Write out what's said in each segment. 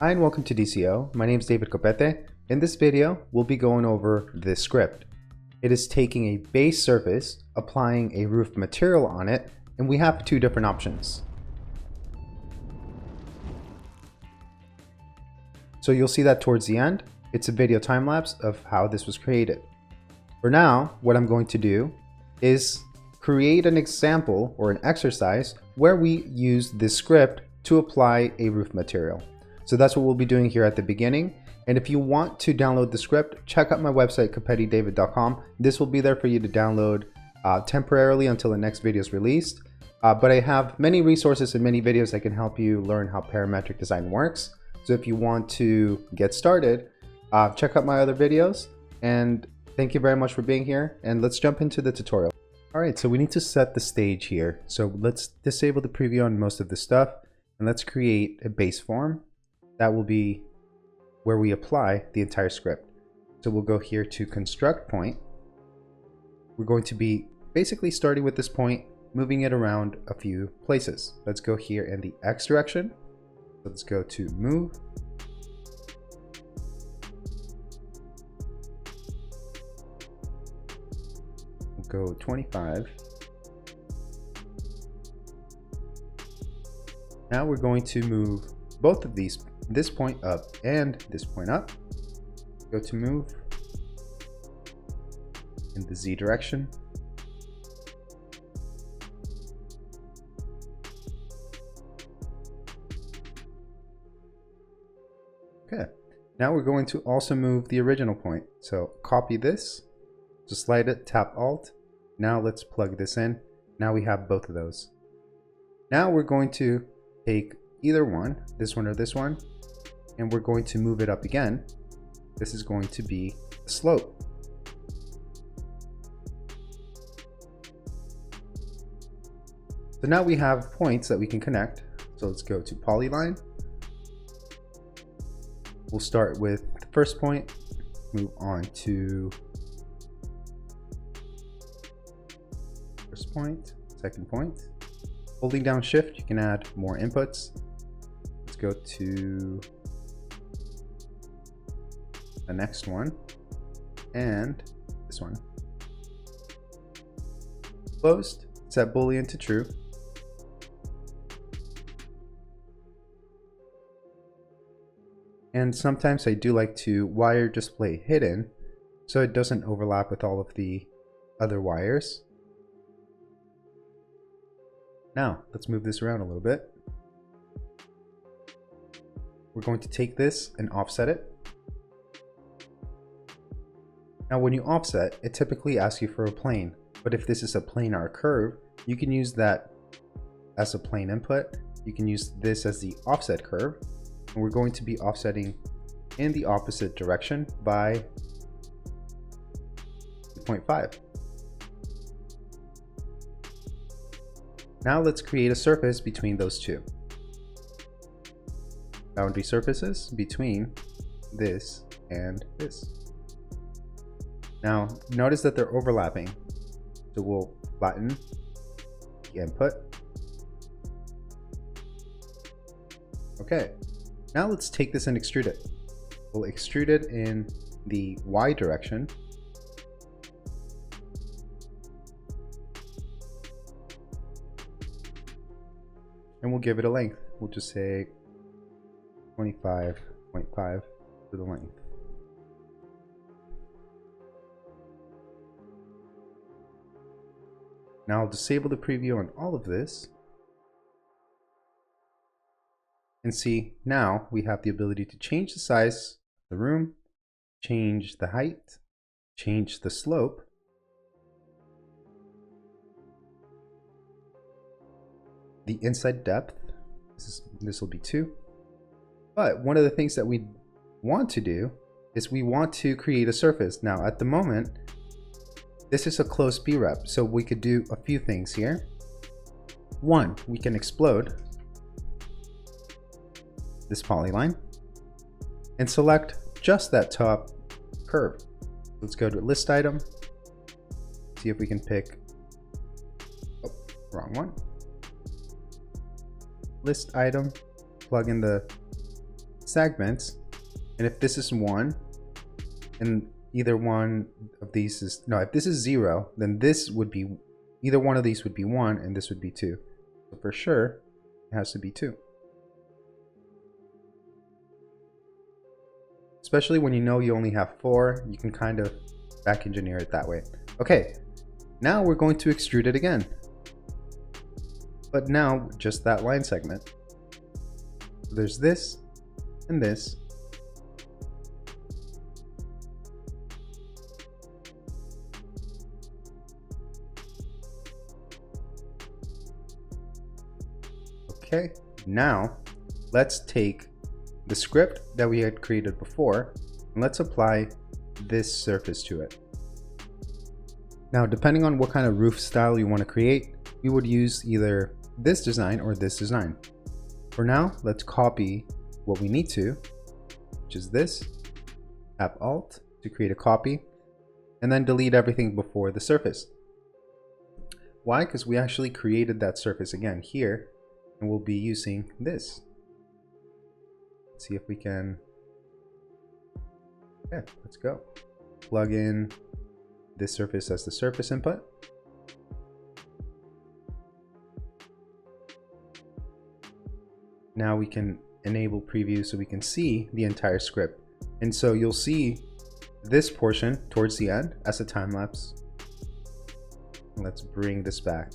Hi and welcome to DCO. My name is David Copete. In this video, we'll be going over this script. It is taking a base surface, applying a roof material on it, and we have two different options. So you'll see that towards the end. It's a video time lapse of how this was created. For now, what I'm going to do is create an example or an exercise where we use this script to apply a roof material. So that's what we'll be doing here at the beginning. And if you want to download the script, check out my website, CopeteDavid.com. This will be there for you to download temporarily until the next video is released. But I have many resources and many videos that can help you learn how parametric design works. So if you want to get started, check out my other videos. And thank you very much for being here. And let's jump into the tutorial. All right, so we need to set the stage here. So let's disable the preview on most of the stuff. And let's create a base form. That will be where we apply the entire script. So we'll go here to construct point. We're going to be basically starting with this point, moving it around a few places. Let's go here in the X direction. Let's go to move. We'll go 25. Now we're going to move both of these, this point up and this point up. Go to move in the Z direction. Okay, now we're going to also move the original point. So copy this, just slide it, tap Alt. Now let's plug this in. Now we have both of those. Now we're going to take either one, this one or this one, and we're going to move it up again. This is going to be a slope. So now we have points that we can connect. So let's go to polyline. We'll start with the first point, move on to first point, second point. Holding down Shift, you can add more inputs. Let's go to the next one and this one. Closed, set Boolean to true. And sometimes I do like to wire display hidden so it doesn't overlap with all of the other wires. Now, let's move this around a little bit. We're going to take this and offset it. Now, when you offset, it typically asks you for a plane. But if this is a planar curve, you can use that as a plane input. You can use this as the offset curve. And we're going to be offsetting in the opposite direction by 0.5. Now let's create a surface between those two. Boundary surfaces between this and this. Now notice that they're overlapping. So we'll flatten the input. Okay, now let's take this and extrude it. We'll extrude it in the Y direction. And we'll give it a length. We'll just say 25.5 for the length. Now I'll disable the preview on all of this. And see, now we have the ability to change the size of the room, change the height, change the slope, the inside depth. This will be 2. But one of the things that we want to do is we want to create a surface. Now at the moment, this is a closed B-rep, so we could do a few things here. One, we can explode this polyline and select just that top curve. Let's go to list item, see if we can pick, oh, wrong one. List item, plug in the segments, and if this is 1, and either one of these is, no, if this is 0, then this would be, either one of these would be 1, and this would be 2. So for sure, it has to be 2. Especially when you know you only have 4, you can kind of back engineer it that way. Okay, now we're going to extrude it again. But now, just that line segment. So there's this, and this. Okay, now let's take the script that we had created before and let's apply this surface to it. Now, depending on what kind of roof style you want to create, we would use either this design or this design. For now, let's copy what we need to, which is this, tap Alt to create a copy, and then delete everything before the surface. Why? Because we actually created that surface again here, and we'll be using this. Let's see if we can, yeah, let's go. Plug in this surface as the surface input. Now we can enable preview so we can see the entire script. And so you'll see this portion towards the end as a time lapse. Let's bring this back.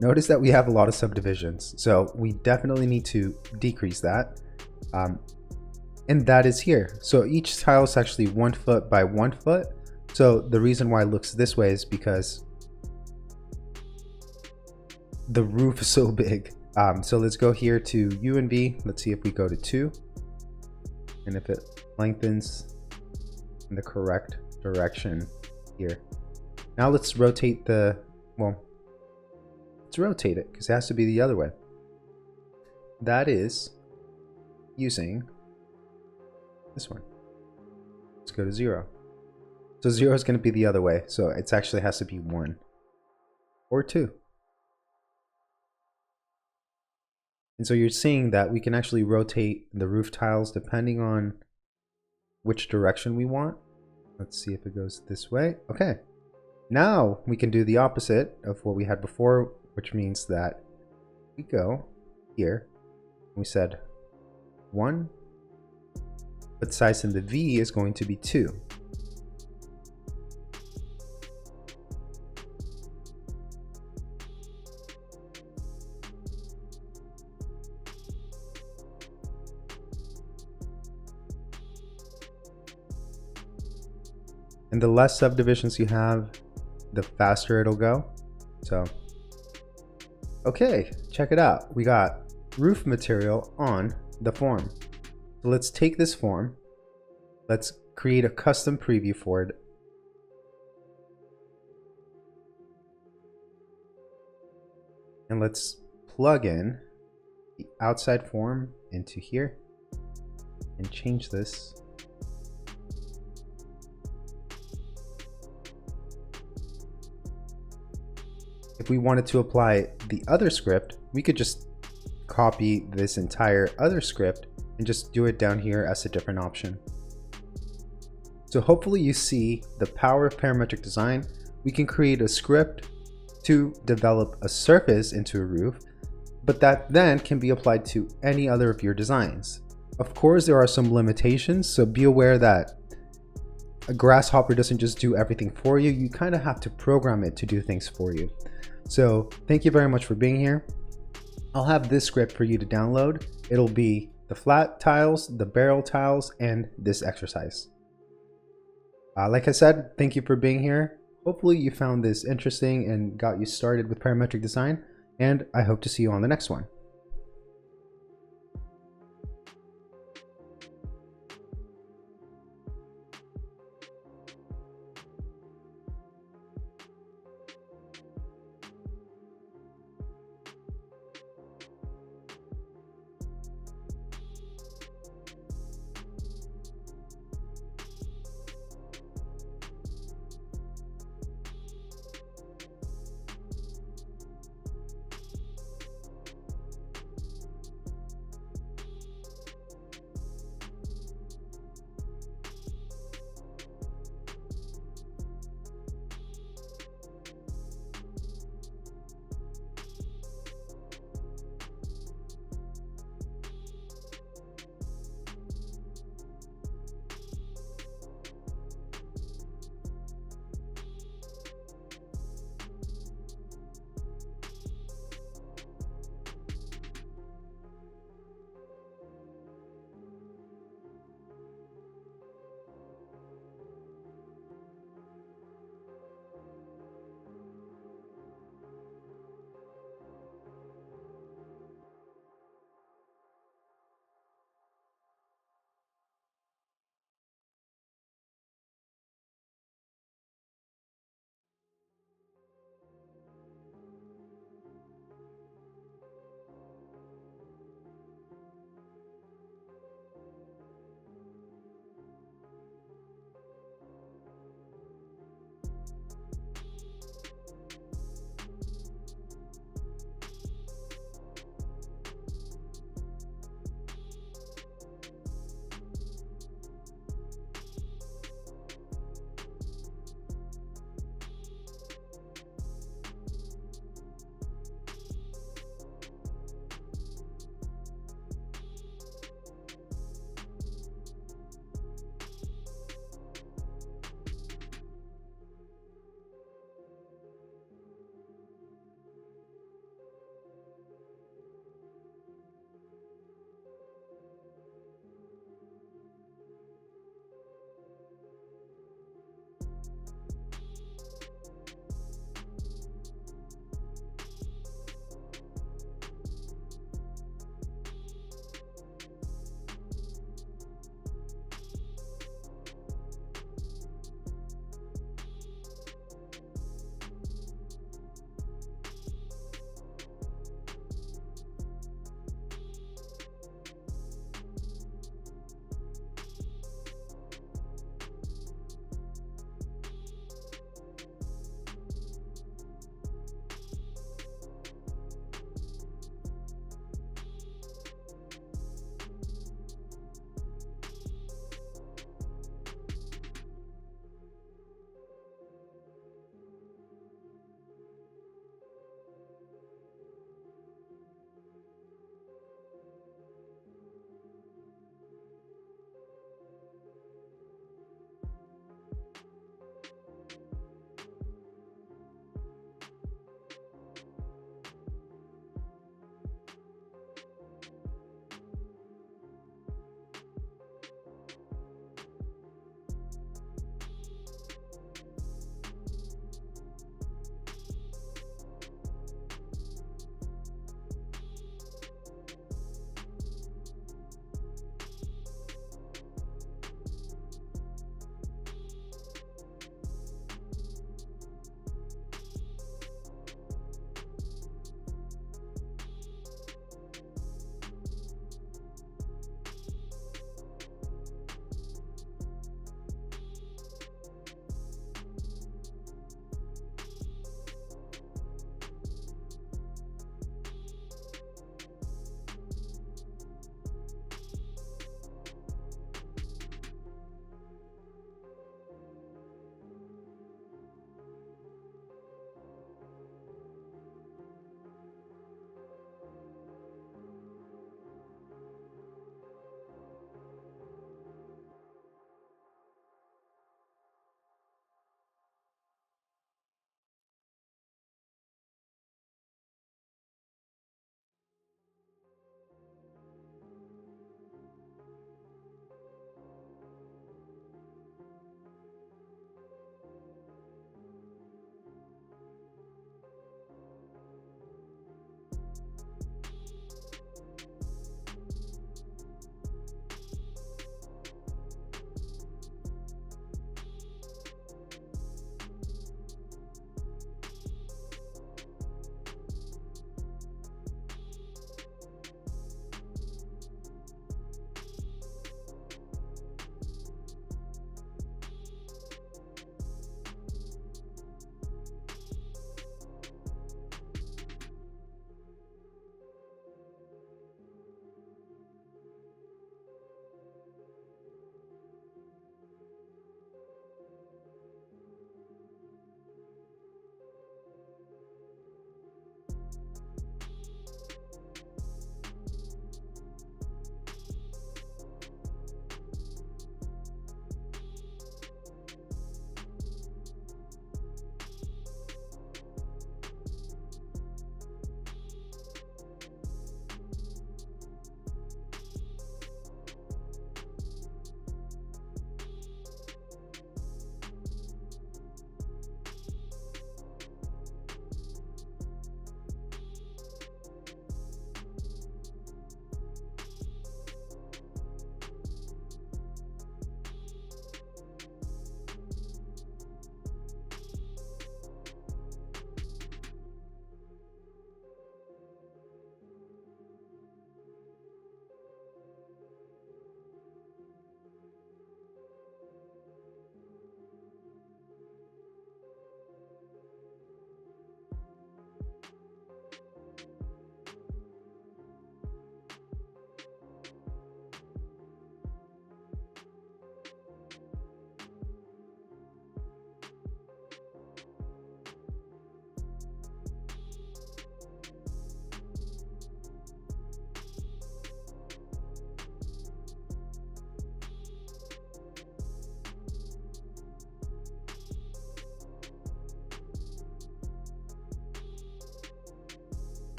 Notice that we have a lot of subdivisions, so we definitely need to decrease that. And that is here. So each tile is actually 1 foot by 1 foot. So the reason why it looks this way is because the roof is so big. So let's go here to U and V. Let's see if we go to 2. And if it lengthens in the correct direction here. Now let's rotate the, well, let's rotate it because it has to be the other way. That is using this one. Let's go to 0. So 0 is going to be the other way. So it actually has to be 1 or 2. And so you're seeing that we can actually rotate the roof tiles depending on which direction we want. Let's see if it goes this way. Okay. Now we can do the opposite of what we had before, which means that we go here. We said 1, but size in the V is going to be 2. And the less subdivisions you have, the faster it'll go. So, okay, check it out. We got roof material on the form. So let's take this form. Let's create a custom preview for it. And let's plug in the outside form into here and change this. If we wanted to apply the other script, we could just copy this entire other script and just do it down here as a different option. So hopefully you see the power of parametric design. We can create a script to develop a surface into a roof, but that then can be applied to any other of your designs. Of course, there are some limitations, so be aware that a Grasshopper doesn't just do everything for you. You kind of have to program it to do things for you. So thank you very much for being here. I'll have this script for you to download. It'll be the flat tiles, the barrel tiles, and this exercise. Like I said, thank you for being here. Hopefully you found this interesting and got you started with parametric design, and I hope to see you on the next one.